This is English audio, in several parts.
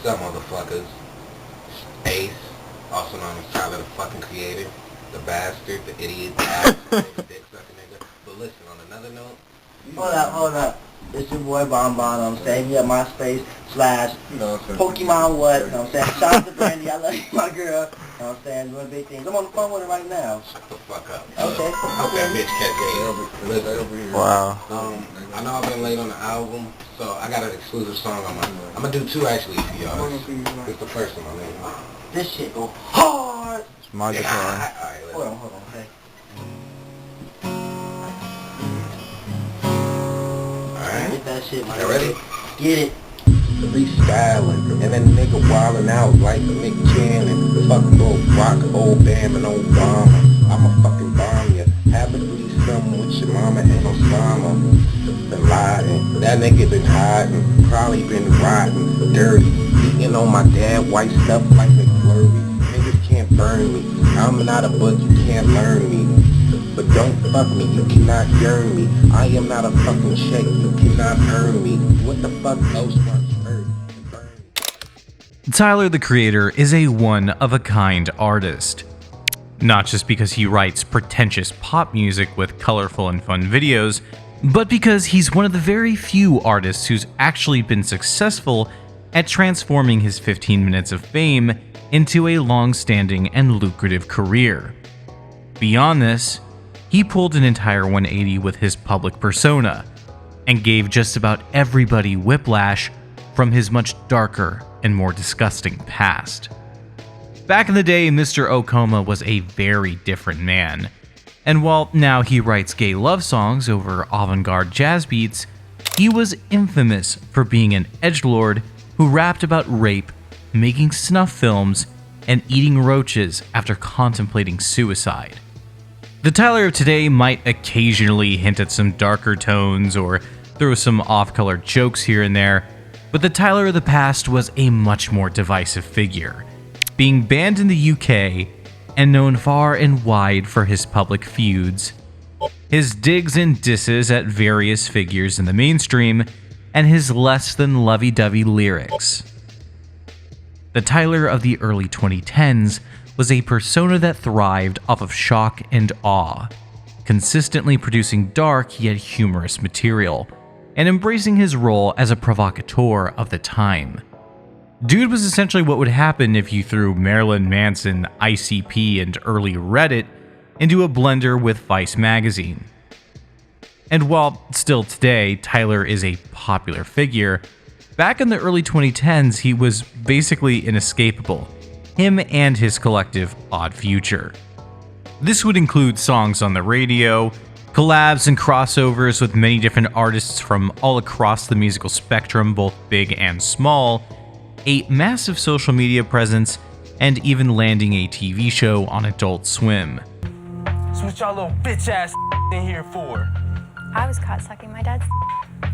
up, motherfuckers? Ace, also known as Tyler the fucking Creator, the bastard, the idiot, the ass, the dick sucking nigga. But listen, on another note... Hold up. It's your boy Bonbon, I'm saying. You at MySpace / Pokemon what, you know what I'm saying? Shout out to Brandy, I love you, my girl. You know what I'm saying? Doing big things. I'm on the phone with her right now. Shut the fuck up. Okay. Hope that bitch catch listen. Wow. I know I've been late on the album, so I got an exclusive song on my... I'm gonna do two actually for y'all. It's the first one, man. This shit go hard. It's my guitar. Alright, Hold on, okay. Alright. Get that shit, man. You ready? Get it. Freestyling, and that nigga wildin' out like a McCann. Fuck old rock, old Bam, and Obama. I'ma fucking bomb ya. Have a threesome with your mama and Osama. Been lying, that nigga been hiding. Probably been rotten, dirty. Eating on my dad white stuff like McFlurry. Niggas can't burn me. I'm not a book, you can't learn me. But don't fuck me, you cannot yearn me. I am not a fucking check, you cannot earn me. What the fuck else wants earn? Tyler the Creator is a one-of-a-kind artist. Not just because he writes pretentious pop music with colorful and fun videos, but because he's one of the very few artists who's actually been successful at transforming his 15 minutes of fame into a long-standing and lucrative career. Beyond this, he pulled an entire 180 with his public persona, and gave just about everybody whiplash from his much darker and more disgusting past. Back in the day, Mr. Okoma was a very different man, and while now he writes gay love songs over avant-garde jazz beats, he was infamous for being an edgelord who rapped about rape, making snuff films, and eating roaches after contemplating suicide. The Tyler of today might occasionally hint at some darker tones or throw some off-color jokes here and there, but the Tyler of the past was a much more divisive figure, being banned in the UK and known far and wide for his public feuds, his digs and disses at various figures in the mainstream, and his less than lovey-dovey lyrics. The Tyler of the early 2010s was a persona that thrived off of shock and awe, consistently producing dark yet humorous material, and embracing his role as a provocateur of the time. Dude was essentially what would happen if you threw Marilyn Manson, ICP, and early Reddit into a blender with Vice magazine. And while still today, Tyler is a popular figure, back in the early 2010s he was basically inescapable, him and his collective Odd Future. This would include songs on the radio, collabs and crossovers with many different artists from all across the musical spectrum, both big and small, a massive social media presence, and even landing a TV show on Adult Swim. So what y'all little bitch ass in here for? I was caught sucking my dad's.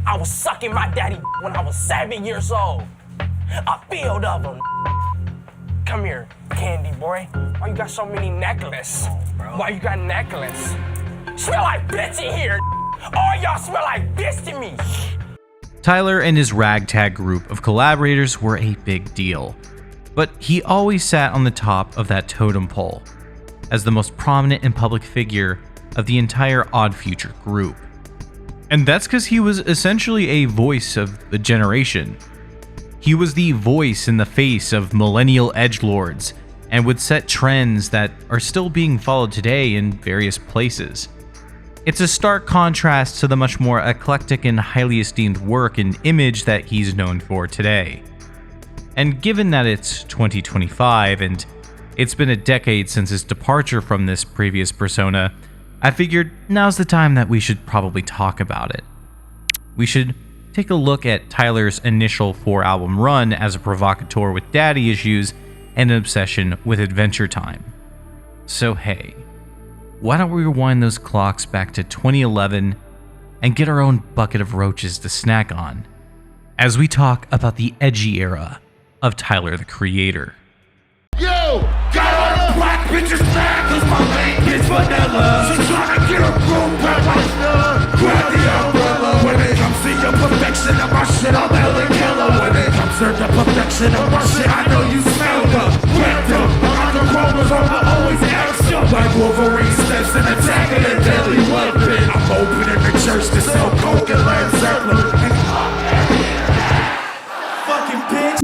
I was sucking my daddy when I was 7 years old. A field of them. Come here, candy boy. Why you got so many necklaces? Why you got necklace? Smell like bitch in here. All y'all smell like this to me. Tyler and his ragtag group of collaborators were a big deal, but he always sat on the top of that totem pole as the most prominent and public figure of the entire Odd Future group. And that's because he was essentially a voice of the generation. He was the voice in the face of millennial edgelords and would set trends that are still being followed today in various places. It's a stark contrast to the much more eclectic and highly esteemed work and image that he's known for today. And given that it's 2025 and it's been a decade since his departure from this previous persona, I figured now's the time that we should probably talk about it. We should take a look at Tyler's initial 4-album run as a provocateur with daddy issues and an obsession with Adventure Time. So hey, why don't we rewind those clocks back to 2011 and get our own bucket of roaches to snack on as we talk about the edgy era of Tyler the Creator. Yo, got all the black bitches back, cause my lane is vanilla. So try to get a room where my stuff. Grab the umbrella when it comes to your perfection of my shit, I'm hella killer. When it comes to the perfection of my a Led Zeppelin. Fucking bitch.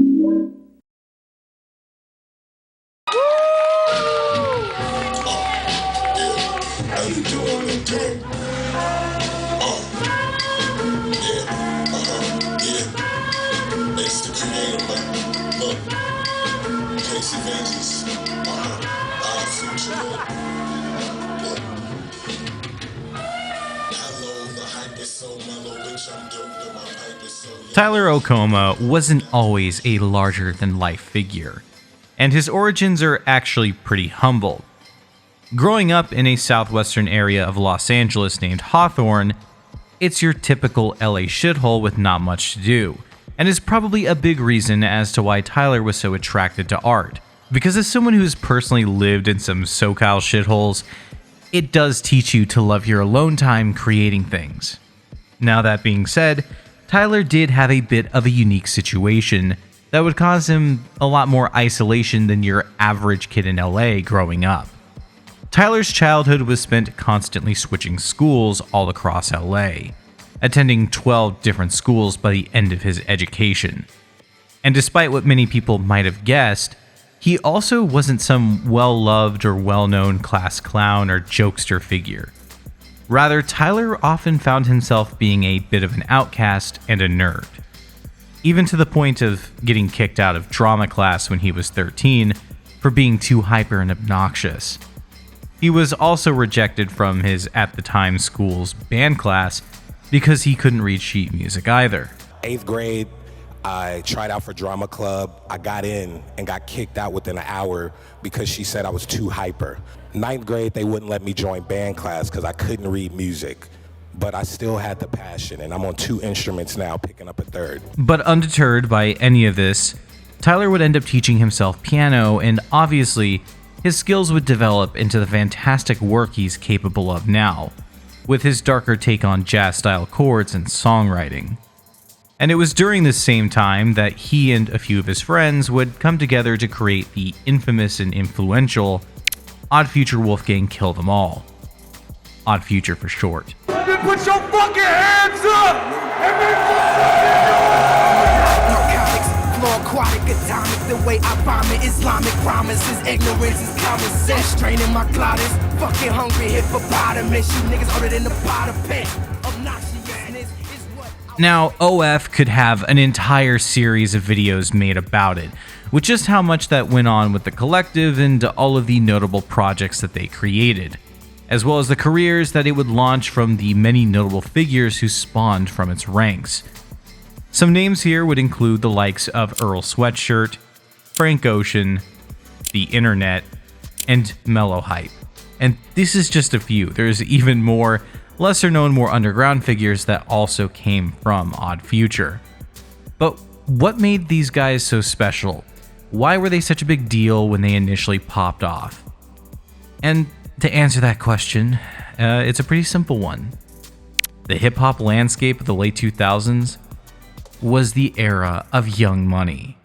Tyler Okoma wasn't always a larger-than-life figure, and his origins are actually pretty humble. Growing up in a southwestern area of Los Angeles named Hawthorne, it's your typical LA shithole with not much to do, and is probably a big reason as to why Tyler was so attracted to art. Because as someone who's personally lived in some SoCal shitholes, it does teach you to love your alone time creating things. Now that being said, Tyler did have a bit of a unique situation that would cause him a lot more isolation than your average kid in LA growing up. Tyler's childhood was spent constantly switching schools all across LA, attending 12 different schools by the end of his education. And despite what many people might have guessed, he also wasn't some well-loved or well-known class clown or jokester figure. Rather, Tyler often found himself being a bit of an outcast and a nerd, even to the point of getting kicked out of drama class when he was 13 for being too hyper and obnoxious. He was also rejected from his at-the-time school's band class because he couldn't read sheet music either. 8th grade, I tried out for drama club. I got in and got kicked out within an hour because she said I was too hyper. 9th grade, they wouldn't let me join band class because I couldn't read music. But I still had the passion, and I'm on 2 instruments now, picking up a 3rd. But undeterred by any of this, Tyler would end up teaching himself piano, and obviously, his skills would develop into the fantastic work he's capable of now, with his darker take on jazz-style chords and songwriting. And it was during this same time that he and a few of his friends would come together to create the infamous and influential Odd Future Wolfgang Kill Them All. Odd Future for short. Put your fucking hands up! Aquatic, atomic, the way I bomb it, Islamic promises, ignorance is common sense. Straining my glottis, fucking hungry hippopotamus. You niggas older than the pot of pit. Obnoxiousness is what Now, OF could have an entire series of videos made about it, with just how much that went on with the collective and all of the notable projects that they created, as well as the careers that it would launch from the many notable figures who spawned from its ranks. Some names here would include the likes of Earl Sweatshirt, Frank Ocean, The Internet, and Mellow Hype. And this is just a few. There's even more lesser known, more underground figures that also came from Odd Future. But what made these guys so special? Why were they such a big deal when they initially popped off? And to answer that question, it's a pretty simple one. The hip-hop landscape of the late 2000s was the era of Young Money.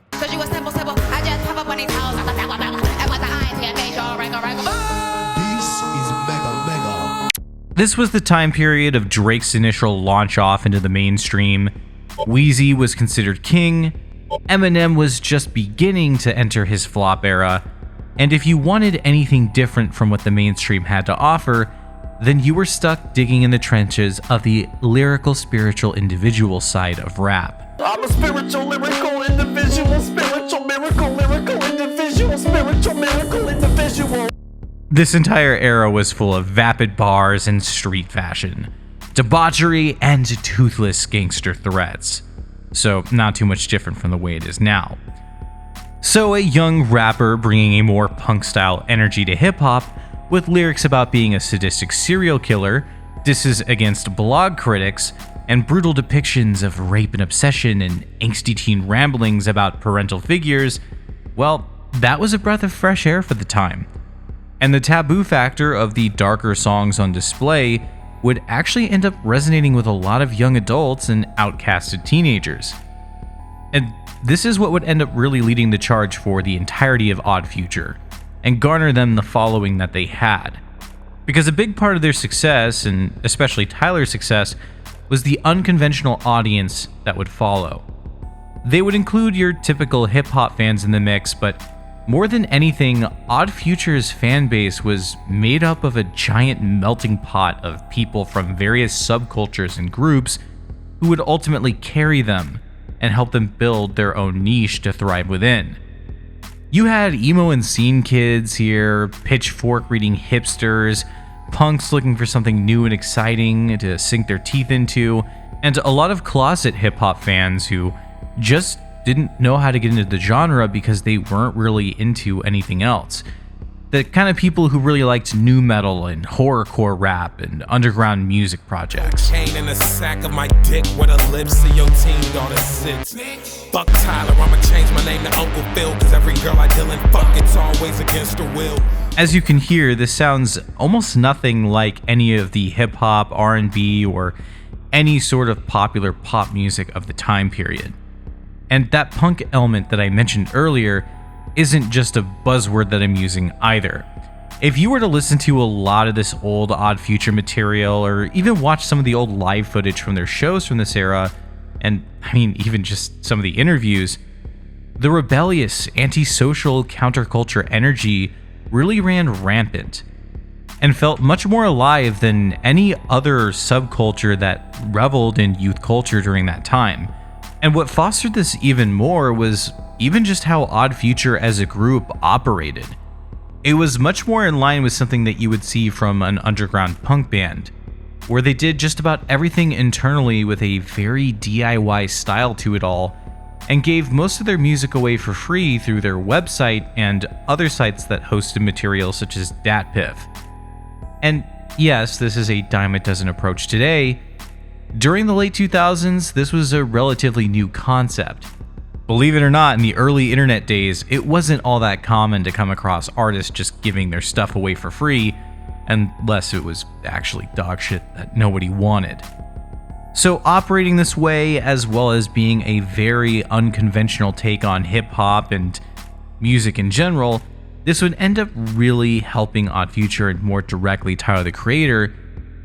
This was the time period of Drake's initial launch off into the mainstream. Weezy was considered king, Eminem was just beginning to enter his flop era, and if you wanted anything different from what the mainstream had to offer, then you were stuck digging in the trenches of the lyrical, spiritual, individual side of rap. I'm a spiritual, lyrical, individual, spiritual, miracle, lyrical, individual, spiritual, miracle, individual. This entire era was full of vapid bars and street fashion, debauchery, and toothless gangster threats. So not too much different from the way it is now. So a young rapper bringing a more punk-style energy to hip-hop, with lyrics about being a sadistic serial killer, disses against blog critics, and brutal depictions of rape and obsession and angsty teen ramblings about parental figures, well, that was a breath of fresh air for the time. And the taboo factor of the darker songs on display would actually end up resonating with a lot of young adults and outcasted teenagers. And this is what would end up really leading the charge for the entirety of Odd Future, and garner them the following that they had. Because a big part of their success, and especially Tyler's success, was the unconventional audience that would follow. They would include your typical hip-hop fans in the mix, but more than anything, Odd Future's fan base was made up of a giant melting pot of people from various subcultures and groups who would ultimately carry them and help them build their own niche to thrive within. You had emo and scene kids here, pitchfork reading hipsters, punks looking for something new and exciting to sink their teeth into, and a lot of closet hip-hop fans who just didn't know how to get into the genre because they weren't really into anything else. The kind of people who really liked nu metal and horrorcore rap and underground music projects. Chain in the sack of my dick where the lips of your teen daughter sits. Fuck Tyler, I'ma change my name to Uncle Phil, cause every girl I deal in fuck, it's always against her will. As you can hear, this sounds almost nothing like any of the hip-hop, R&B, or any sort of popular pop music of the time period. And that punk element that I mentioned earlier isn't just a buzzword that I'm using either. If you were to listen to a lot of this old Odd Future material, or even watch some of the old live footage from their shows from this era, and I mean even just some of the interviews, the rebellious, antisocial counterculture energy really ran rampant and felt much more alive than any other subculture that reveled in youth culture during that time. And what fostered this even more was even just how Odd Future as a group operated. It was much more in line with something that you would see from an underground punk band, where they did just about everything internally with a very DIY style to it all, and gave most of their music away for free through their website and other sites that hosted material such as DatPiff. And yes, this is a dime a dozen approach today. During the late 2000s, this was a relatively new concept. Believe it or not, in the early internet days, it wasn't all that common to come across artists just giving their stuff away for free, unless it was actually dog shit that nobody wanted. So operating this way, as well as being a very unconventional take on hip-hop and music in general, this would end up really helping Odd Future and more directly Tyler the Creator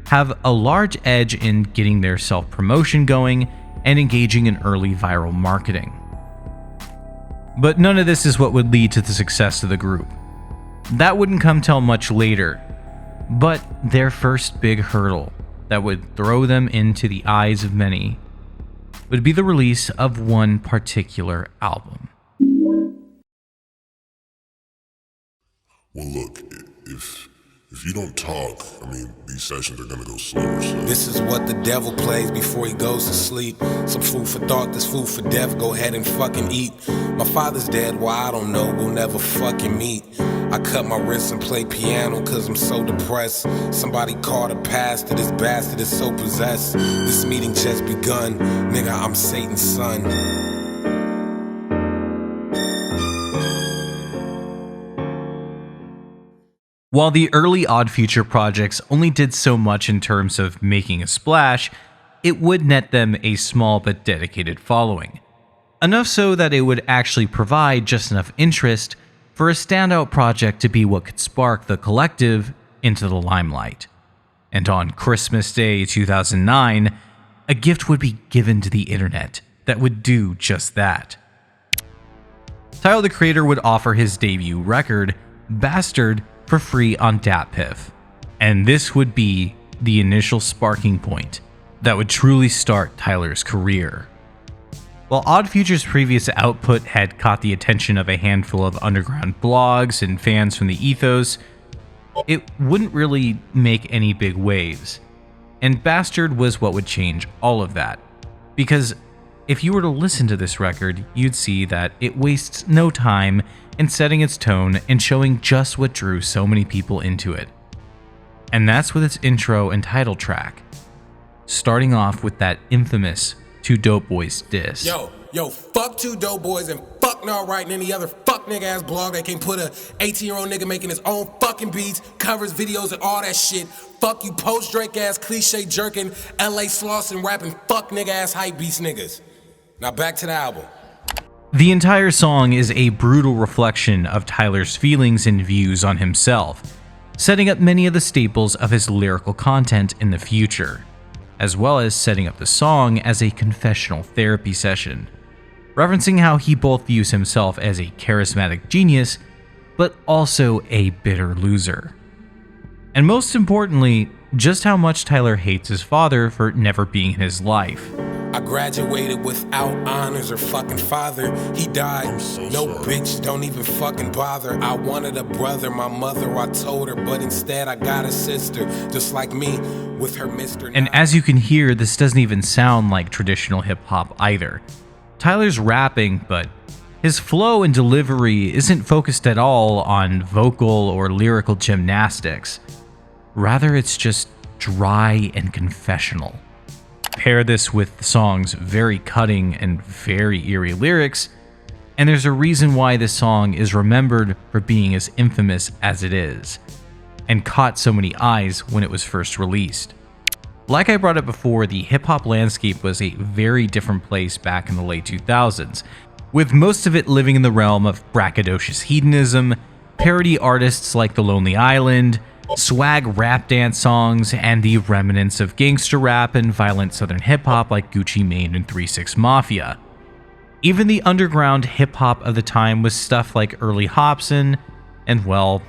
have a large edge in getting their self-promotion going and engaging in early viral marketing. But none of this is what would lead to the success of the group. That wouldn't come till much later, but their first big hurdle that would throw them into the eyes of many would be the release of one particular album. Well, look, if you don't talk, I mean, these sessions are gonna go slower, so... This is what the devil plays before he goes to sleep. Some food for thought, this food for death, go ahead and fucking eat. My father's dead, well, I don't know, we'll never fucking meet. I cut my wrists and play piano cause I'm so depressed. Somebody called a pastor, this bastard is so possessed. This meeting just begun, nigga, I'm Satan's son. While the early Odd Future projects only did so much in terms of making a splash, it would net them a small but dedicated following. Enough so that it would actually provide just enough interest for a standout project to be what could spark the collective into the limelight. And on Christmas Day 2009, a gift would be given to the internet that would do just that. Tyler the Creator would offer his debut record, Bastard, for free on DatPiff. And this would be the initial sparking point that would truly start Tyler's career. While Odd Future's previous output had caught the attention of a handful of underground blogs and fans from the ethos, it wouldn't really make any big waves. And Bastard was what would change all of that. Because if you were to listen to this record, you'd see that it wastes no time in setting its tone and showing just what drew so many people into it. And that's with its intro and title track, starting off with that infamous Two Dope Boys diss. Yo, fuck Two Dope Boys and fuck Nah Right and any other fuck nigga ass blog that can put a 18-year-old nigga making his own fucking beats, covers, videos, and all that shit. Fuck you post Drake ass cliche jerking, LA slossing, rapping fuck nigga ass hype beast niggas. Now back to the album. The entire song is a brutal reflection of Tyler's feelings and views on himself, setting up many of the staples of his lyrical content in the future. as well as setting up the song as a confessional therapy session, referencing how he both views himself as a charismatic genius, but also a bitter loser. And most importantly, just how much Tyler hates his father for never being in his life. I graduated without honors or fucking father. He died. No bitch, don't even fucking bother. I wanted a brother, my mother, I told her, but instead I got a sister, just like me, with her Mr. And as you can hear, this doesn't even sound like traditional hip-hop either. Tyler's rapping, but his flow and delivery isn't focused at all on vocal or lyrical gymnastics. Rather, it's just dry and confessional. Pair this with the song's very cutting and very eerie lyrics, and there's a reason why this song is remembered for being as infamous as it is, and caught so many eyes when it was first released. Like I brought up before, the hip-hop landscape was a very different place back in the late 2000s, with most of it living in the realm of braggadocious hedonism, parody artists like The Lonely Island, swag rap dance songs, and the remnants of gangster rap and violent southern hip-hop like Gucci Mane and 3 6 Mafia. Even the underground hip-hop of the time was stuff like early Hobson, and well,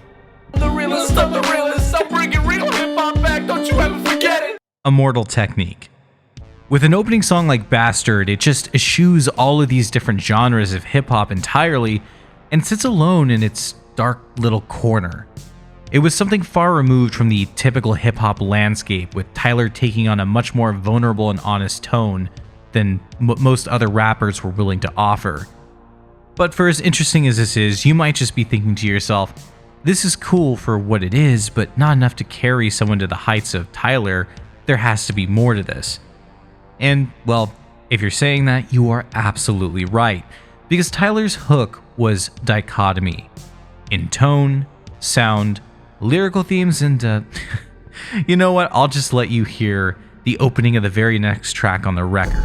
The realest of the realest, I'm bringing real hip-hop back, don't you ever forget it. Immortal Technique. With an opening song like Bastard, it just eschews all of these different genres of hip-hop entirely and sits alone in its dark little corner. It was something far removed from the typical hip-hop landscape, with Tyler taking on a much more vulnerable and honest tone than what most other rappers were willing to offer. But for as interesting as this is, you might just be thinking to yourself, this is cool for what it is, but not enough to carry someone to the heights of Tyler. There has to be more to this. And, well, if you're saying that, you are absolutely right, because Tyler's hook was dichotomy in tone, sound, lyrical themes, and you know what? I'll just let you hear the opening of the very next track on the record.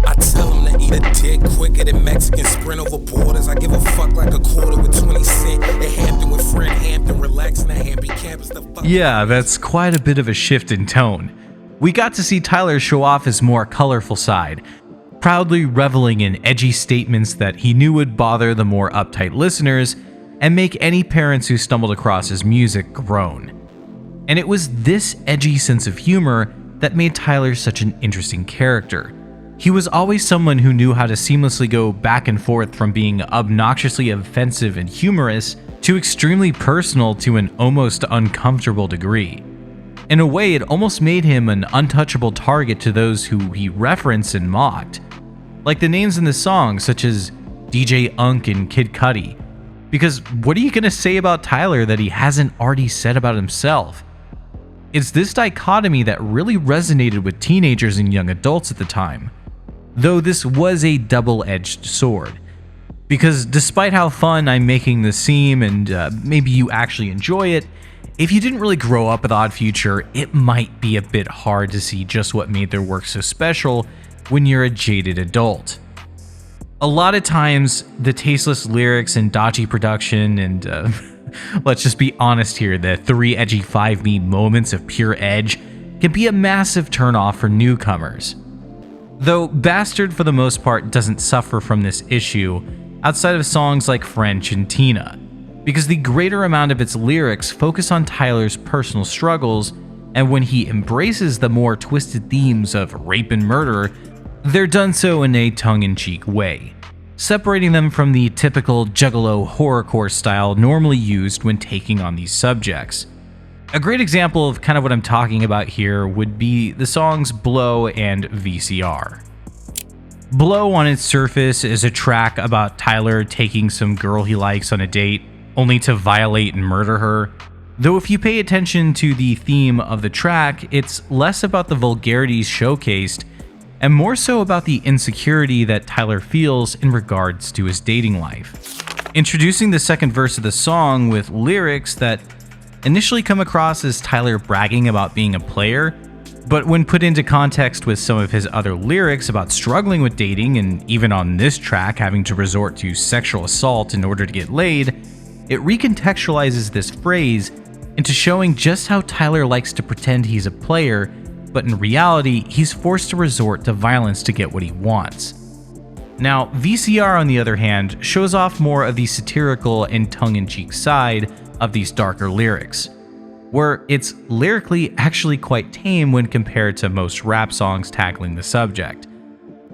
I tell them to eat a dick quicker than Mexicans sprint over borders. I give a fuck like a quarter with 20 cents. At Hampton with Fred Hampton, relaxing at Hampton campus. The fuck. Yeah, that's quite a bit of a shift in tone. We got to see Tyler show off his more colorful side, proudly reveling in edgy statements that he knew would bother the more uptight listeners and make any parents who stumbled across his music groan. And it was this edgy sense of humor that made Tyler such an interesting character. He was always someone who knew how to seamlessly go back and forth from being obnoxiously offensive and humorous to extremely personal to an almost uncomfortable degree. In a way, it almost made him an untouchable target to those who he referenced and mocked, like the names in the song such as DJ Unk and Kid Cudi. Because what are you going to say about Tyler that he hasn't already said about himself? It's this dichotomy that really resonated with teenagers and young adults at the time. Though this was a double-edged sword. Because despite how fun I'm making this seem and maybe you actually enjoy it, if you didn't really grow up with Odd Future, it might be a bit hard to see just what made their work so special when you're a jaded adult. A lot of times, the tasteless lyrics and dodgy production and, let's just be honest here, the 3 edgy 5 me moments of pure edge can be a massive turnoff for newcomers. Though Bastard for the most part doesn't suffer from this issue outside of songs like French and Tina, because the greater amount of its lyrics focus on Tyler's personal struggles, and when he embraces the more twisted themes of rape and murder, they're done so in a tongue-in-cheek way, separating them from the typical juggalo horrorcore style normally used when taking on these subjects. A great example of kind of what I'm talking about here would be the songs Blow and VCR. Blow on its surface is a track about Tyler taking some girl he likes on a date, only to violate and murder her. Though if you pay attention to the theme of the track, it's less about the vulgarities showcased and more so about the insecurity that Tyler feels in regards to his dating life. Introducing the second verse of the song with lyrics that initially come across as Tyler bragging about being a player, but when put into context with some of his other lyrics about struggling with dating and even on this track having to resort to sexual assault in order to get laid, it recontextualizes this phrase into showing just how Tyler likes to pretend he's a player, but in reality, he's forced to resort to violence to get what he wants. Now, VCR on the other hand shows off more of the satirical and tongue-in-cheek side of these darker lyrics, where it's lyrically actually quite tame when compared to most rap songs tackling the subject,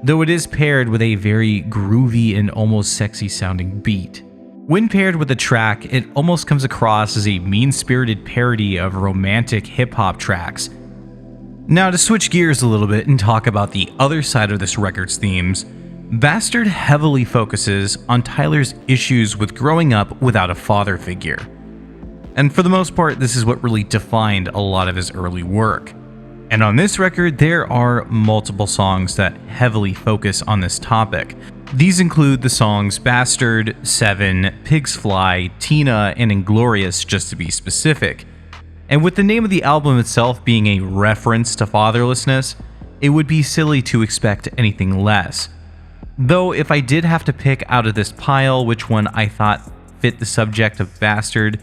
though it is paired with a very groovy and almost sexy sounding beat. When paired with the track, it almost comes across as a mean-spirited parody of romantic hip-hop tracks. Now, to switch gears a little bit and talk about the other side of this record's themes, Bastard heavily focuses on Tyler's issues with growing up without a father figure. And for the most part, this is what really defined a lot of his early work. And on this record, there are multiple songs that heavily focus on this topic. These include the songs Bastard, Seven, Pigs Fly, Tina, and Inglorious, just to be specific. And with the name of the album itself being a reference to fatherlessness, it would be silly to expect anything less. Though if I did have to pick out of this pile which one I thought fit the subject of Bastard,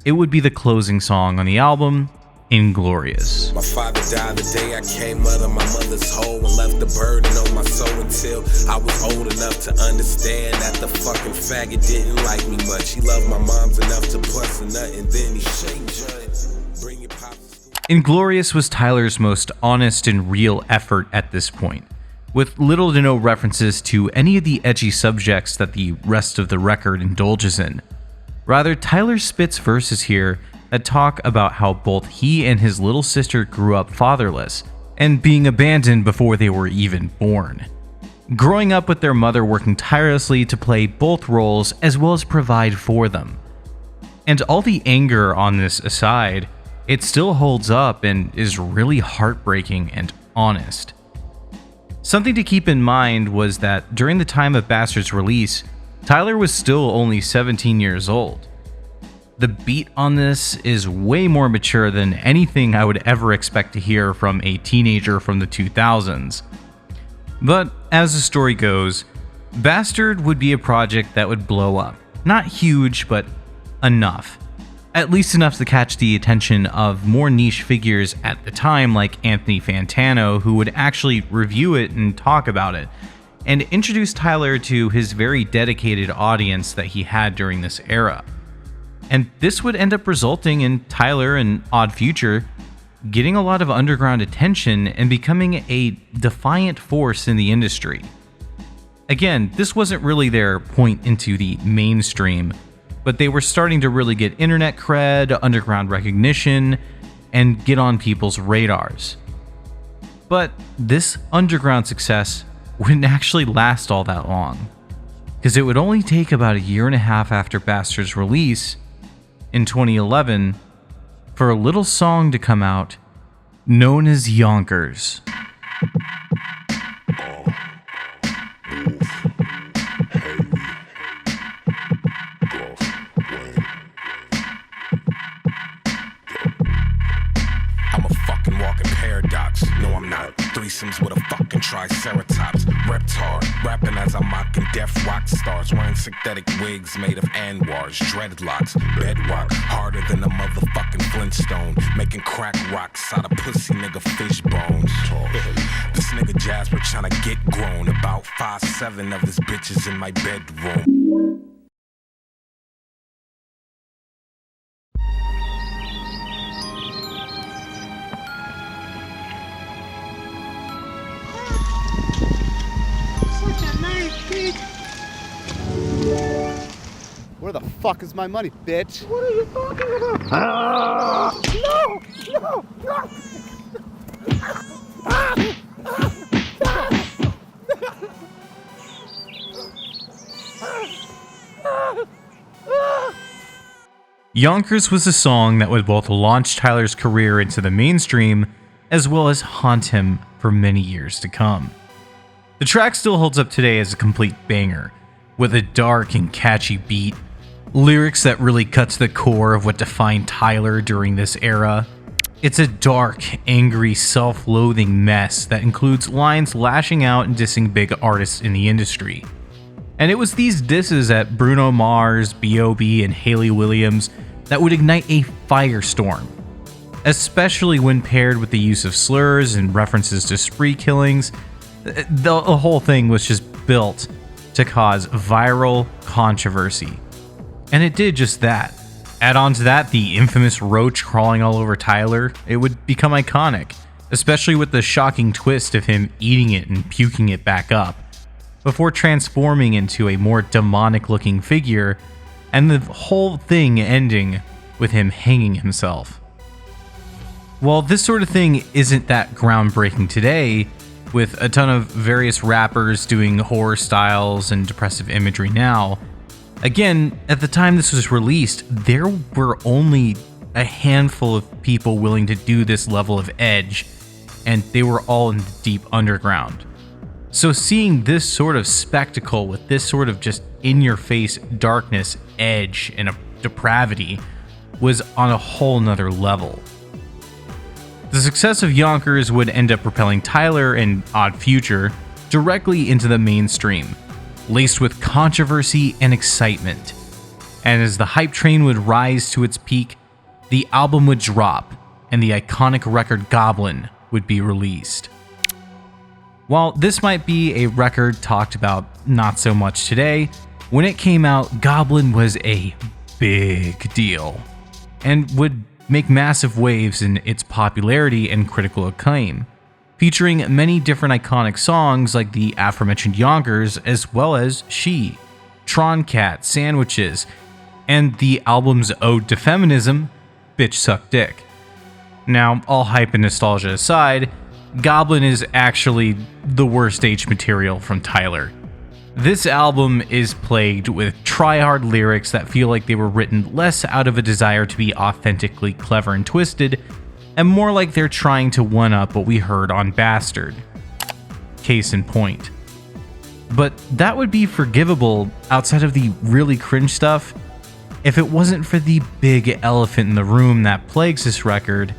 it would be the closing song on the album, Inglorious. My father died the day I came out of my mother's hole and left the burden on my soul until I was old enough to understand that the fucking faggot didn't like me much. He loved my moms enough to bust a nut and then he changed it. Bring your pops. Inglorious was Tyler's most honest and real effort at this point, with little to no references to any of the edgy subjects that the rest of the record indulges in. Rather, Tyler spits verses here that talk about how both he and his little sister grew up fatherless and being abandoned before they were even born. Growing up with their mother working tirelessly to play both roles as well as provide for them. And all the anger on this aside, it still holds up and is really heartbreaking and honest. Something to keep in mind was that during the time of Bastard's release, Tyler was still only 17 years old. The beat on this is way more mature than anything I would ever expect to hear from a teenager from the 2000s. But as the story goes, Bastard would be a project that would blow up. Not huge, but enough. At least enough to catch the attention of more niche figures at the time like Anthony Fantano, who would actually review it and talk about it, and introduce Tyler to his very dedicated audience that he had during this era. And this would end up resulting in Tyler and Odd Future getting a lot of underground attention and becoming a defiant force in the industry. Again, this wasn't really their point into the mainstream, but they were starting to really get internet cred, underground recognition, and get on people's radars. But this underground success wouldn't actually last all that long, because it would only take about a year and a half after Bastard's release, in 2011, for a little song to come out known as Yonkers. I'm a fucking walking paradox. No, I'm not. Threesomes with a fucking triceratops. Reptar, rapping as I'm mocking deaf rock stars. Wearing synthetic wigs made of Anwars. Dreadlocks, bedrock, harder than a motherfucking Flintstone. Making crack rocks out of pussy nigga fish bones. This nigga Jasper tryna get grown. About 5'7" of his bitches in my bedroom. Where the fuck is my money, bitch? What are you talking about? No! No! No! Yonkers was a song that would both launch Tyler's career into the mainstream as well as haunt him for many years to come. The track still holds up today as a complete banger, with a dark and catchy beat, lyrics that really cut to the core of what defined Tyler during this era. It's a dark, angry, self-loathing mess that includes lines lashing out and dissing big artists in the industry. And it was these disses at Bruno Mars, B.O.B., and Hayley Williams that would ignite a firestorm, especially when paired with the use of slurs and references to spree killings. The whole thing was just built to cause viral controversy. And it did just that. Add on to that the infamous roach crawling all over Tyler, it would become iconic, especially with the shocking twist of him eating it and puking it back up, before transforming into a more demonic-looking figure, and the whole thing ending with him hanging himself. While this sort of thing isn't that groundbreaking today, with a ton of various rappers doing horror styles and depressive imagery now, again, at the time this was released, there were only a handful of people willing to do this level of edge, and they were all in the deep underground. So seeing this sort of spectacle with this sort of just in-your-face darkness, edge, and a depravity was on a whole nother level. The success of Yonkers would end up propelling Tyler and Odd Future directly into the mainstream, laced with controversy and excitement. And as the hype train would rise to its peak, the album would drop, and the iconic record Goblin would be released. While this might be a record talked about not so much today, when it came out, Goblin was a big deal, and would make massive waves in its popularity and critical acclaim, featuring many different iconic songs like the aforementioned Yonkers, as well as She, Tron Cat, Sandwiches, and the album's ode to feminism, Bitch Suck Dick. Now, all hype and nostalgia aside, Goblin is actually the worst age material from Tyler. This album is plagued with try-hard lyrics that feel like they were written less out of a desire to be authentically clever and twisted, and more like they're trying to one-up what we heard on Bastard. Case in point. But that would be forgivable outside of the really cringe stuff if it wasn't for the big elephant in the room that plagues this record,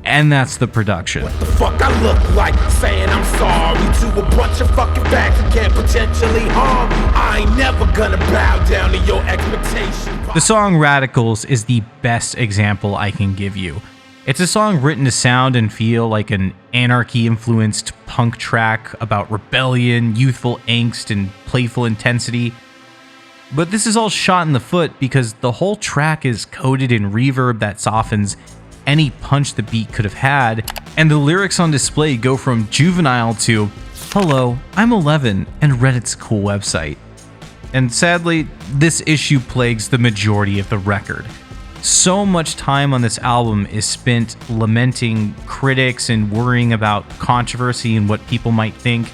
and that's the production. What the fuck I look like saying I'm sorry to a bunch of fucking facts you can't potentially harm. I ain't never gonna bow down to your expectations. The song Radicals is the best example I can give you. It's a song written to sound and feel like an anarchy-influenced punk track about rebellion, youthful angst, and playful intensity. But this is all shot in the foot because the whole track is coated in reverb that softens any punch the beat could have had, and the lyrics on display go from juvenile to, "Hello, I'm 11 and Reddit's a cool website." And sadly, this issue plagues the majority of the record. So much time on this album is spent lamenting critics and worrying about controversy and what people might think,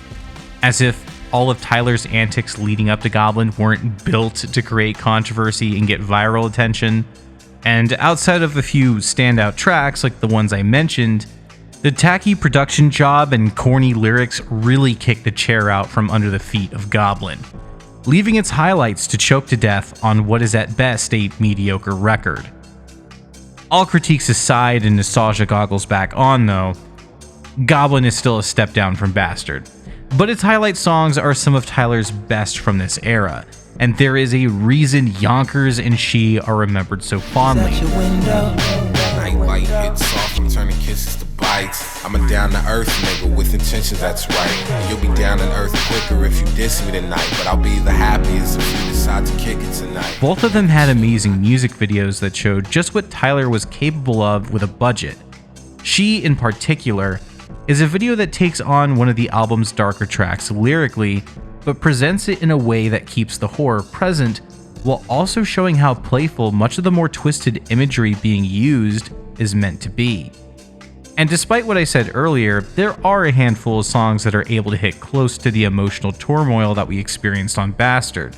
as if all of Tyler's antics leading up to Goblin weren't built to create controversy and get viral attention. And outside of a few standout tracks like the ones I mentioned, the tacky production job and corny lyrics really kick the chair out from under the feet of Goblin, leaving its highlights to choke to death on what is at best a mediocre record. All critiques aside and nostalgia goggles back on though, Goblin is still a step down from Bastard, but its highlight songs are some of Tyler's best from this era, and there is a reason Yonkers and She are remembered so fondly. Nightlight hits soft, I'm turning kisses to bites. I'm a down-to-earth nigga with intentions that's right. You'll be down to earth quicker if you diss me tonight, but I'll be the happiest if you decide to kick it tonight. Both of them had amazing music videos that showed just what Tyler was capable of with a budget. She, in particular, is a video that takes on one of the album's darker tracks lyrically, but presents it in a way that keeps the horror present while also showing how playful much of the more twisted imagery being used is meant to be. And despite what I said earlier, there are a handful of songs that are able to hit close to the emotional turmoil that we experienced on Bastard.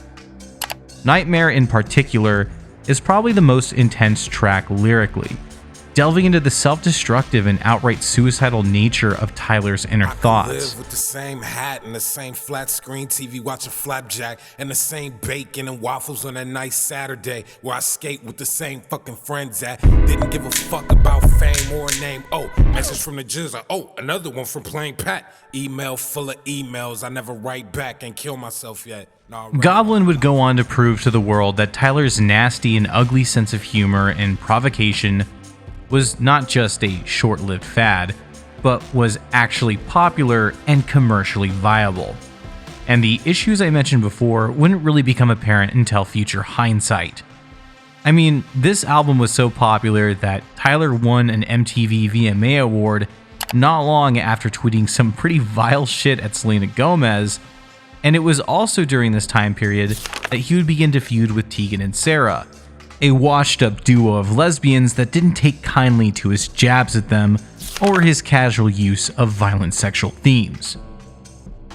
Nightmare in particular is probably the most intense track lyrically, delving into the self-destructive and outright suicidal nature of Tyler's inner thoughts. Live with the same hat and the same flat screen TV, watching Flapjack and the same bacon and waffles on a nice Saturday where I skate with the same fucking friends at. Didn't give a fuck about fame or name. Oh, message from the Jizza. Oh, another one from Plain Pat. Email full of emails I never write back and kill myself yet. Goblin would go on to prove to the world that Tyler's nasty and ugly sense of humor and provocation was not just a short-lived fad, but was actually popular and commercially viable. And the issues I mentioned before wouldn't really become apparent until future hindsight. I mean, this album was so popular that Tyler won an MTV VMA award not long after tweeting some pretty vile shit at Selena Gomez, and it was also during this time period that he would begin to feud with Tegan and Sarah, a washed-up duo of lesbians that didn't take kindly to his jabs at them or his casual use of violent sexual themes.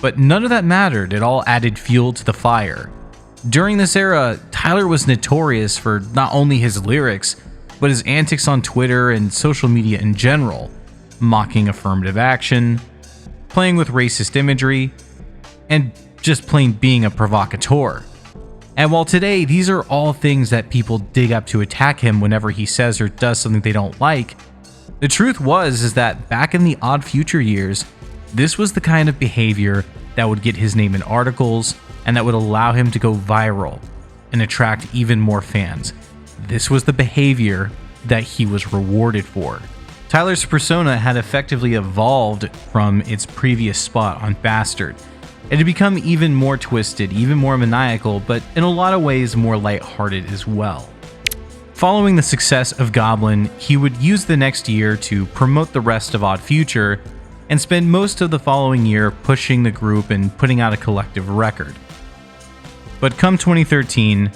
But none of that mattered, it all added fuel to the fire. During this era, Tyler was notorious for not only his lyrics, but his antics on Twitter and social media in general, mocking affirmative action, playing with racist imagery, and just plain being a provocateur. And while today these are all things that people dig up to attack him whenever he says or does something they don't like, the truth is that back in the Odd Future years, this was the kind of behavior that would get his name in articles and that would allow him to go viral and attract even more fans. This was the behavior that he was rewarded for. Tyler's persona had effectively evolved from its previous spot on Bastard. It had become even more twisted, even more maniacal, but in a lot of ways more lighthearted as well. Following the success of Goblin, he would use the next year to promote the rest of Odd Future and spend most of the following year pushing the group and putting out a collective record. But come 2013,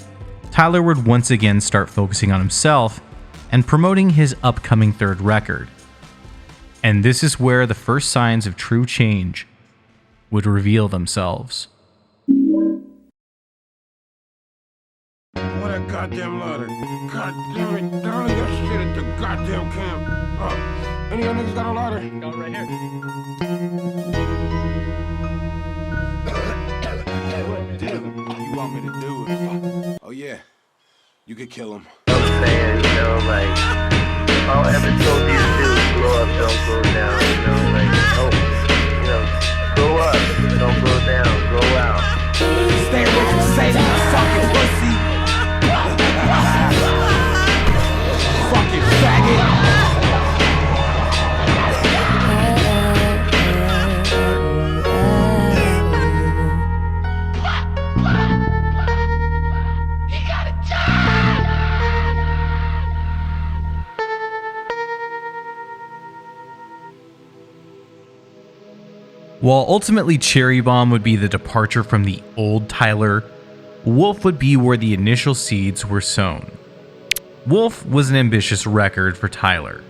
Tyler would once again start focusing on himself and promoting his upcoming third record. And this is where the first signs of true change would reveal themselves. What a goddamn ladder. God damn it. They only got shit at the goddamn camp. Any of y'all niggas got a ladder? Got it right here. You want me to do it? Oh yeah. You could kill him. I'm saying, you know, like, all I ever told you to do is blow up, don't go down, you know, like, oh, you know, go up, don't go down, go out. Stay away from Satan, fucking pussy. Fucking faggot. While ultimately Cherry Bomb would be the departure from the old Tyler, Wolf would be where the initial seeds were sown. Wolf was an ambitious record for Tyler,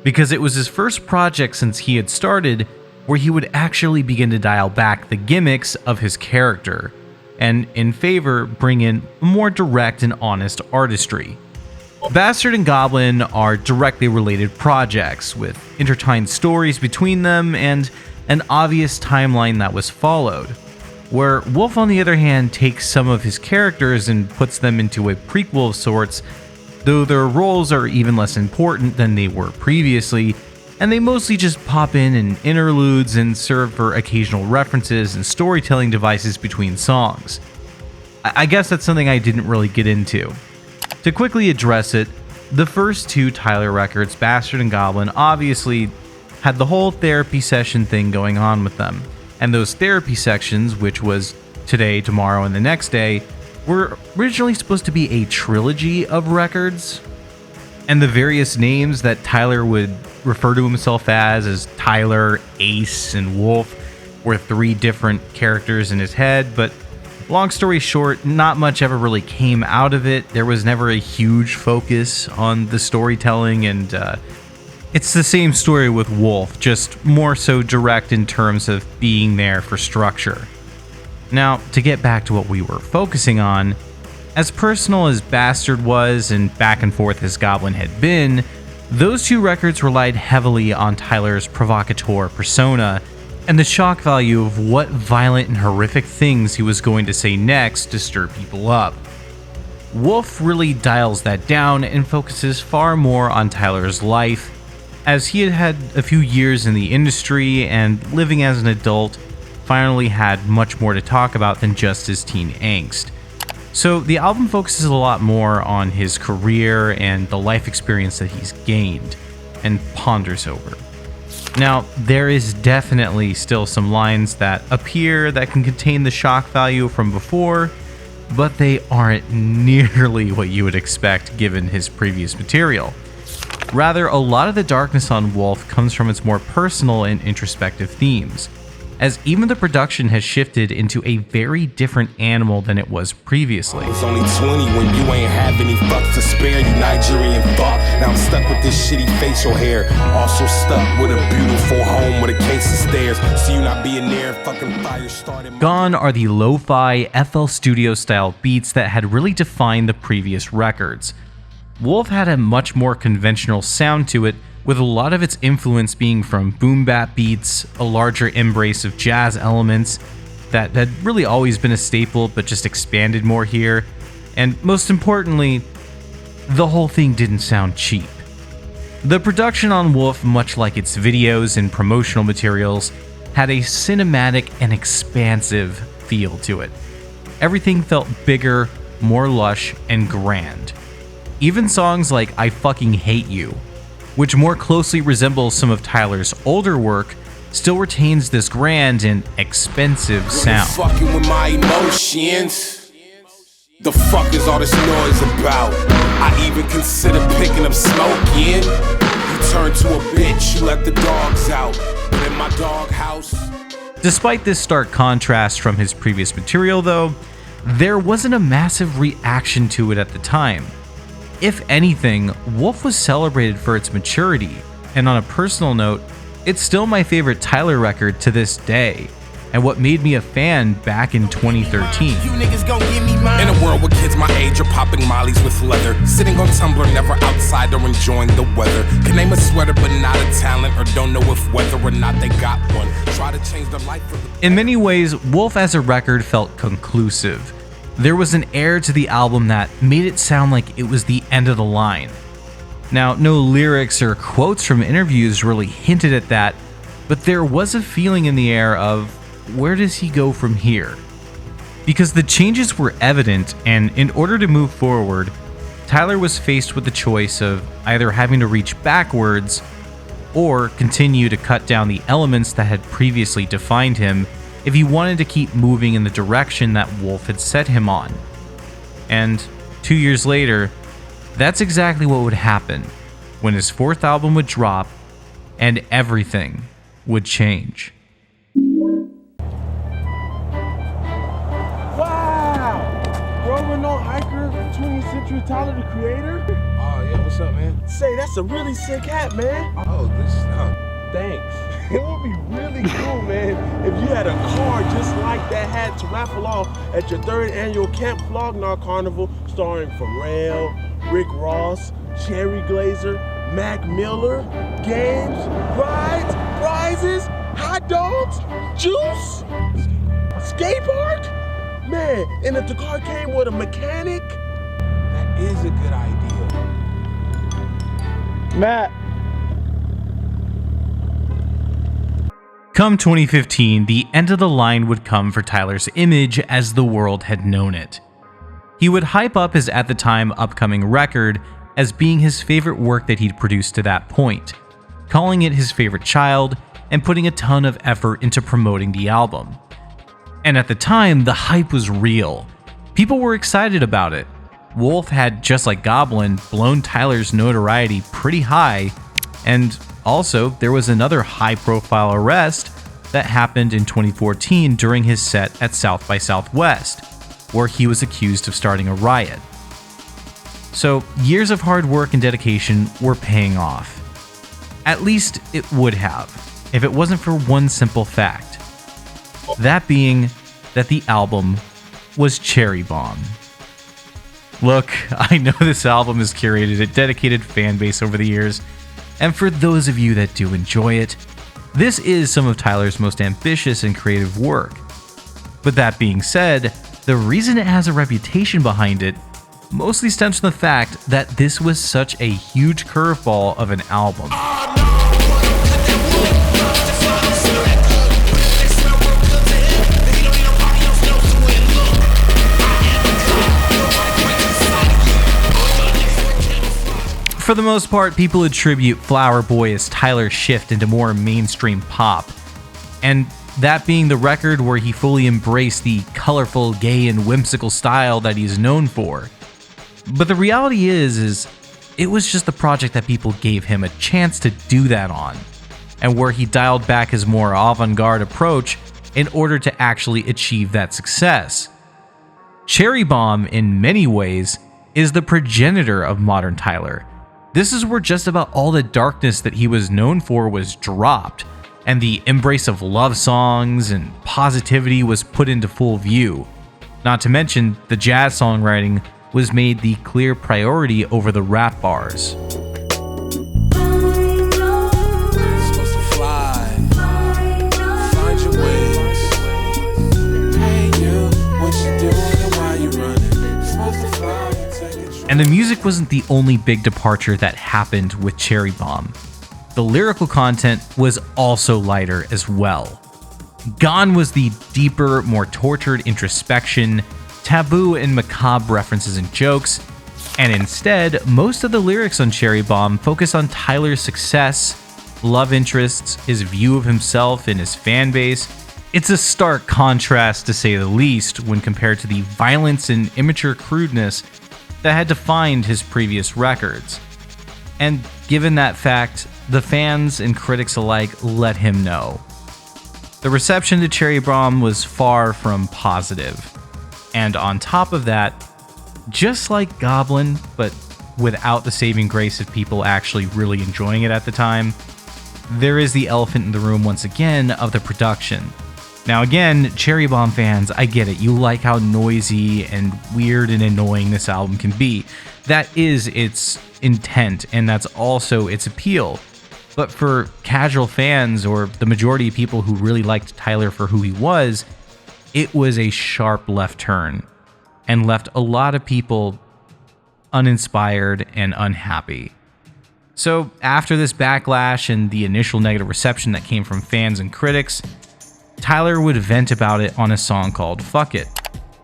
because it was his first project since he had started where he would actually begin to dial back the gimmicks of his character, and in favor bring in more direct and honest artistry. Bastard and Goblin are directly related projects, with intertwined stories between them and an obvious timeline that was followed, where Wolf on the other hand takes some of his characters and puts them into a prequel of sorts, though their roles are even less important than they were previously, and they mostly just pop in interludes and serve for occasional references and storytelling devices between songs. I guess that's something I didn't really get into. To quickly address it, the first two Tyler records, Bastard and Goblin, obviously had the whole therapy session thing going on with them, and those therapy sections, which was today, tomorrow, and the next day, were originally supposed to be a trilogy of records, and the various names that Tyler would refer to himself as Tyler, Ace, and Wolf, were three different characters in his head, but long story short, not much ever really came out of it. There was never a huge focus on the storytelling, and it's the same story with Wolf, just more so direct in terms of being there for structure. Now, to get back to what we were focusing on, as personal as Bastard was and back and forth as Goblin had been, Those two records relied heavily on Tyler's provocateur persona and the shock value of what violent and horrific things he was going to say next to stir people up. Wolf really dials that down and focuses far more on Tyler's life, as he had a few years in the industry and living as an adult finally had much more to talk about than just his teen angst. So the album focuses a lot more on his career and the life experience that he's gained and ponders over. Now, there is definitely still some lines that appear that can contain the shock value from before, but they aren't nearly what you would expect given his previous material. Rather, a lot of the darkness on Wolf comes from its more personal and introspective themes, as even the production has shifted into a very different animal than it was previously. I was only 20 when you ain't have any fucks to spare, you Nigerian fuck. Now I'm stuck with this shitty facial hair, also stuck with a beautiful home with a case of stairs. See you not being there, fucking fire started. Gone are the lo-fi FL Studio style beats that had really defined the previous records. Wolf had a much more conventional sound to it, with a lot of its influence being from boom bap beats, a larger embrace of jazz elements that had really always been a staple but just expanded more here, and most importantly, the whole thing didn't sound cheap. The production on Wolf, much like its videos and promotional materials, had a cinematic and expansive feel to it. Everything felt bigger, more lush, and grand. Even songs like I Fucking Hate You, which more closely resembles some of Tyler's older work, still retains this grand and expensive sound. Fucking with my emotions. The fuck is all this noise about? I even consider picking up smoking. You turn to a bitch, you let the dogs out. But in my doghouse. Despite this stark contrast from his previous material, though, there wasn't a massive reaction to it at the time. If anything, Wolf was celebrated for its maturity, and on a personal note, it's still my favorite Tyler record to this day, and what made me a fan back in 2013. In a world where kids my age are popping mollies with leather, sitting on Tumblr, never outside or enjoying the weather, can name a sweater but not a talent, or don't know if whether or not they got one, try to change their life for the... In many ways, Wolf as a record felt conclusive. There was an air to the album that made it sound like it was the end of the line. Now, no lyrics or quotes from interviews really hinted at that, but there was a feeling in the air of, where does he go from here? Because the changes were evident, and in order to move forward, Tyler was faced with the choice of either having to reach backwards or continue to cut down the elements that had previously defined him if he wanted to keep moving in the direction that Wolf had set him on. And 2 years later, that's exactly what would happen when his fourth album would drop and everything would change. Wow! Grover No Hiker, 20th Century Tyler, the creator? Oh, yeah, what's up, man? Say, that's a really sick hat, man. Oh, thanks. It would be really cool, man, if you had a car just like that hat to raffle off at your 3rd annual Camp Flog Gnaw Carnival, starring Pharrell, Rick Ross, Cherry Glazer, Mac Miller, games, rides, prizes, hot dogs, juice, skate park? Man, and if the car came with a mechanic? That is a good idea. Matt. Come 2015, the end of the line would come for Tyler's image as the world had known it. He would hype up his at the time upcoming record as being his favorite work that he'd produced to that point, calling it his favorite child and putting a ton of effort into promoting the album. And at the time, the hype was real. People were excited about it. Wolf had, just like Goblin, blown Tyler's notoriety pretty high, and also, there was another high-profile arrest that happened in 2014 during his set at South by Southwest, where he was accused of starting a riot. So, years of hard work and dedication were paying off. At least it would have, if it wasn't for one simple fact. That being that the album was Cherry Bomb. Look, I know this album has curated a dedicated fan base over the years, And for those of you that do enjoy it, this is some of Tyler's most ambitious and creative work. But that being said, the reason it has a reputation behind it mostly stems from the fact that this was such a huge curveball of an album. For the most part, people attribute Flower Boy as Tyler's shift into more mainstream pop, and that being the record where he fully embraced the colorful, gay, and whimsical style that he's known for. But the reality is it was just the project that people gave him a chance to do that on, and where he dialed back his more avant-garde approach in order to actually achieve that success. Cherry Bomb, in many ways, is the progenitor of modern Tyler. This is where just about all the darkness that he was known for was dropped, and the embrace of love songs and positivity was put into full view. Not to mention, the jazz songwriting was made the clear priority over the rap bars. And the music wasn't the only big departure that happened with Cherry Bomb. The lyrical content was also lighter as well. Gone was the deeper, more tortured introspection, taboo and macabre references and jokes, and instead, most of the lyrics on Cherry Bomb focus on Tyler's success, love interests, his view of himself and his fan base. It's a stark contrast, to say the least, when compared to the violence and immature crudeness that had defined his previous records. And given that fact, the fans and critics alike let him know. The reception to Cherry Bomb was far from positive. And on top of that, just like Goblin, but without the saving grace of people actually really enjoying it at the time, there is the elephant in the room once again of the production. Now again, Cherry Bomb fans, I get it. You like how noisy and weird and annoying this album can be. That is its intent, and that's also its appeal. But for casual fans, or the majority of people who really liked Tyler for who he was, it was a sharp left turn, and left a lot of people uninspired and unhappy. So after this backlash and the initial negative reception that came from fans and critics, Tyler would vent about it on a song called Fuck It,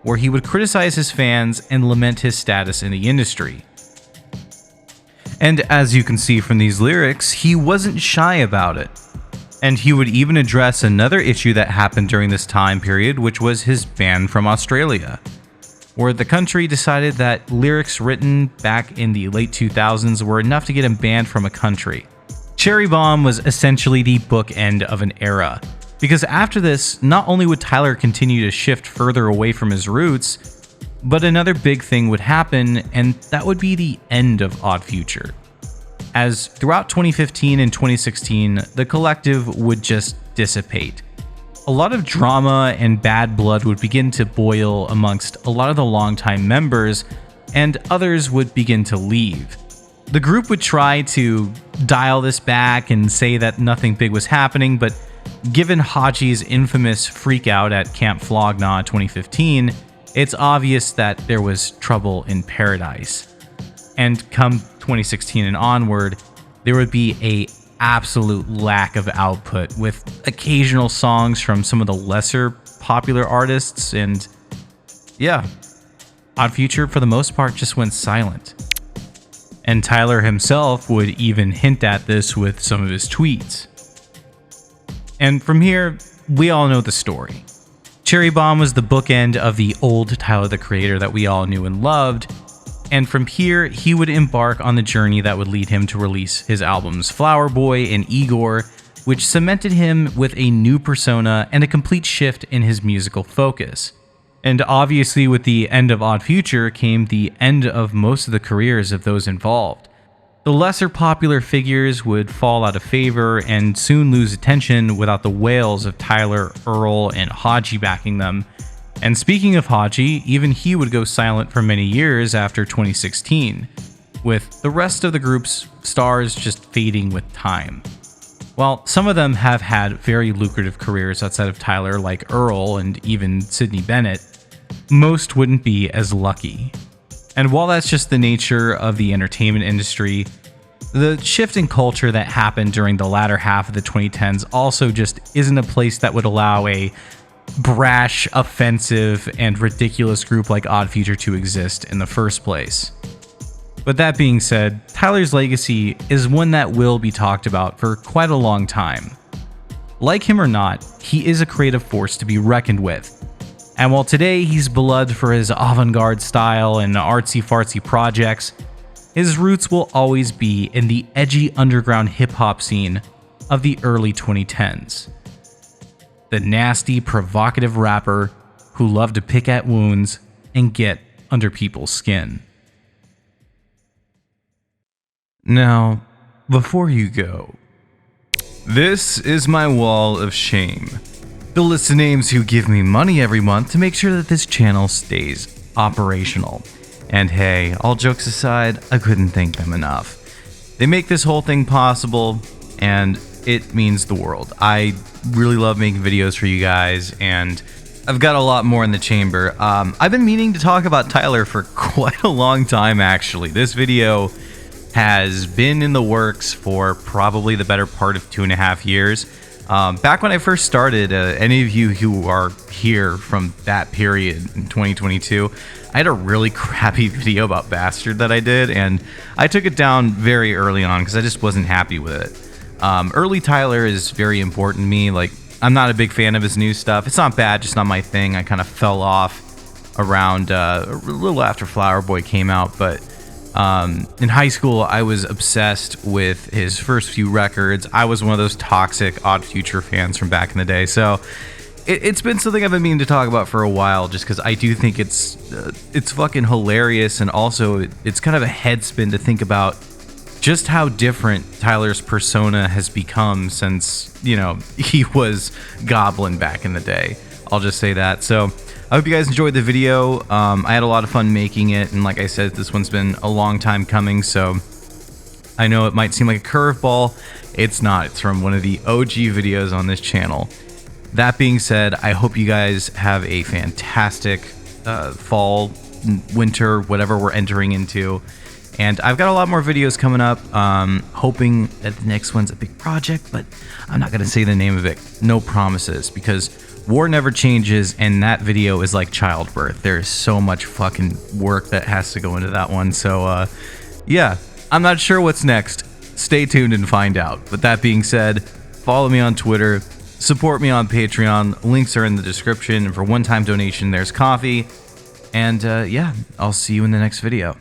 where he would criticize his fans and lament his status in the industry. And as you can see from these lyrics, he wasn't shy about it. And he would even address another issue that happened during this time period, which was his ban from Australia, where the country decided that lyrics written back in the late 2000s were enough to get him banned from a country. Cherry Bomb was essentially the bookend of an era, because after this, not only would Tyler continue to shift further away from his roots, but another big thing would happen, and that would be the end of Odd Future. As throughout 2015 and 2016, the collective would just dissipate. A lot of drama and bad blood would begin to boil amongst a lot of the longtime members, and others would begin to leave. The group would try to dial this back and say that nothing big was happening, but given Haji's infamous freakout at Camp Flog Gnaw 2015, it's obvious that there was trouble in paradise. And come 2016 and onward, there would be a absolute lack of output, with occasional songs from some of the lesser popular artists, and yeah, Odd Future for the most part just went silent. And Tyler himself would even hint at this with some of his tweets. And from here, we all know the story. Cherry Bomb was the bookend of the old Tyler the Creator that we all knew and loved, and from here, he would embark on the journey that would lead him to release his albums Flower Boy and Igor, which cemented him with a new persona and a complete shift in his musical focus. And obviously, with the end of Odd Future came the end of most of the careers of those involved. The lesser popular figures would fall out of favor and soon lose attention without the wails of Tyler, Earl, and Haji backing them. And speaking of Haji, even he would go silent for many years after 2016. with the rest of the group's stars just fading with time. While some of them have had very lucrative careers outside of Tyler, like Earl and even Sydney Bennett, most wouldn't be as lucky. And while that's just the nature of the entertainment industry, the shift in culture that happened during the latter half of the 2010s also just isn't a place that would allow a brash, offensive, and ridiculous group like Odd Future to exist in the first place. But that being said, Tyler's legacy is one that will be talked about for quite a long time. Like him or not, he is a creative force to be reckoned with. And while today he's beloved for his avant-garde style and artsy-fartsy projects, his roots will always be in the edgy underground hip-hop scene of the early 2010s. The nasty, provocative rapper who loved to pick at wounds and get under people's skin. Now, before you go, this is my wall of shame. The list of names who give me money every month to make sure that this channel stays operational. And hey, all jokes aside, I couldn't thank them enough. They make this whole thing possible, and it means the world. I really love making videos for you guys, and I've got a lot more in the chamber. I've been meaning to talk about Tyler for quite a long time, actually. This video has been in the works for probably the better part of 2.5 years. Back when I first started, any of you who are here from that period in 2022, I had a really crappy video about Bastard that I did, and I took it down very early on because I just wasn't happy with it. Early Tyler is very important to me. Like, I'm not a big fan of his new stuff. It's not bad, just not my thing. I kind of fell off around a little after Flower Boy came out, but in high school, I was obsessed with his first few records. I was one of those toxic Odd Future fans from back in the day. So it's been something I've been meaning to talk about for a while, just because I do think it's fucking hilarious, and also it's kind of a head spin to think about just how different Tyler's persona has become since, you know, he was Goblin back in the day. I'll just say that. So I hope you guys enjoyed the video. I had a lot of fun making it, and like I said, this one's been a long time coming, so I know it might seem like a curveball. It's not. It's from one of the OG videos on this channel. That being said, I hope you guys have a fantastic fall, winter, whatever we're entering into. And I've got a lot more videos coming up, hoping that the next one's a big project, but I'm not going to say the name of it. No promises, because war never changes, and that video is like childbirth. There's so much fucking work that has to go into that one. So, yeah, I'm not sure what's next. Stay tuned and find out. But that being said, follow me on Twitter, support me on Patreon. Links are in the description. And for one-time donation, there's coffee. And, yeah, I'll see you in the next video.